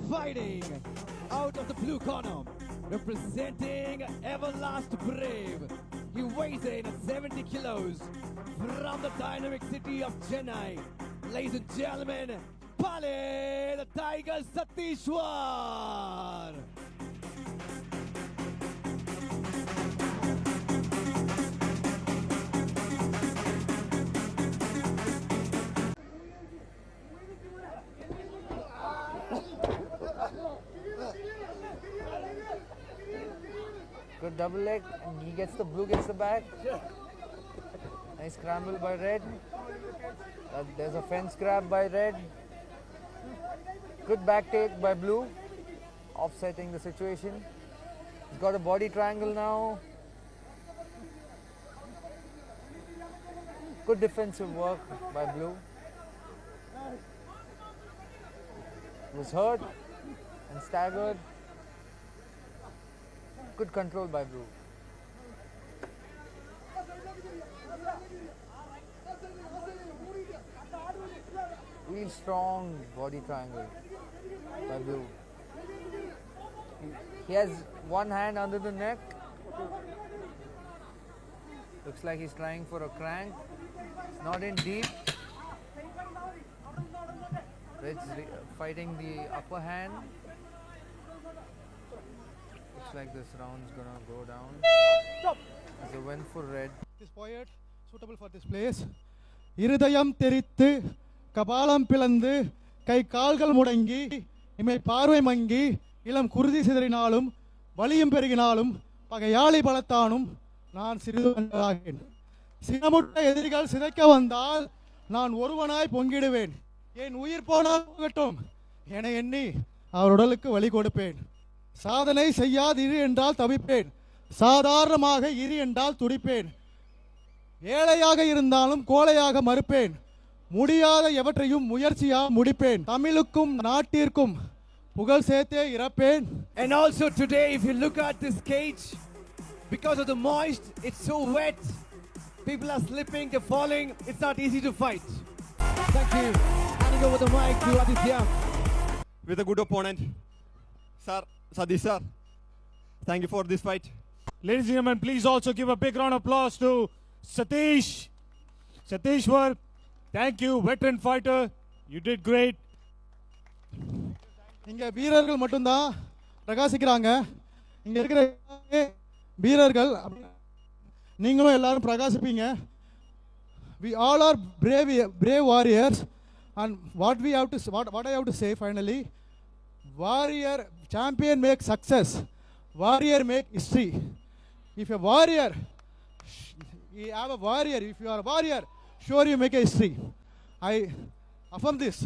fighting out of the blue corner, representing Everlast Brave. He weighs in at 70 kilos from the dynamic city of Chennai. Ladies and gentlemen, Pale the Tiger Sateeshwar. Good double leg, and he gets the blue, gets the back. Nice scramble by red. There's a fence grab by red. Good back take by blue, offsetting the situation. He's got a body triangle now. Good defensive work by blue. He was hurt and staggered. Good control by blue. Real strong body triangle by blue. He has one hand under the neck. Looks like he's trying for a crank. It's not in deep. Red's fighting the upper hand. Looks like this round's gonna go down. It's a win for red. This poet suitable for this place. இருதயம் தெரித்து கபாலம் பிளந்து கை கால்கள் முடங்கி இமை பார்வை மங்கி இளம் குருதி சிதறினாலும் வலியும் பெருகினாலும் பகையாளி பலத்தானும் நான் சிறிது வந்ததாகேன். சினமுட்ட எதிரிகள் சிதைக்க வந்தால் நான் ஒருவனாய் பொங்கிடுவேன். என் உயிர் போனால் போகட்டும் என எண்ணி அவர் உடலுக்கு வழி கொடுப்பேன். சாதனை செய்யாது இரு என்றால் தவிப்பேன். சாதாரணமாக இரு என்றால் துடிப்பேன். ஏழையாக இருந்தாலும் கோழையாக மறுப்பேன். முடியாத எவற்றையும் முயற்சியா முடிப்பேன். தமிழுக்கும் நாட்டிற்கும் புகழ் சேர்த்தே இறப்பேன். And also today, if you look at this cage, because of the moist, it's so wet. People are slipping, they're falling. It's not easy to fight. Thank you. Handing over the mic to Aditya. With a good opponent, sir, Sadish sir. Thank you for this fight. Ladies and gentlemen, please also give a big round of applause to Sateeshwar. Thank you, veteran fighter. You did great. இங்க வீரர்கள் மட்டும்தான் பிரகாசிக்கிறாங்க. இங்க இருக்கிற வீரர்கள் நீங்களும் எல்லாரும் பிரகாசிப்பீங்க. We all are brave warriors, and what I have to say finally, warrior champion make success, warrior make history. If you have a warrior, if you are a warrior, sure you make a history. I affirm this.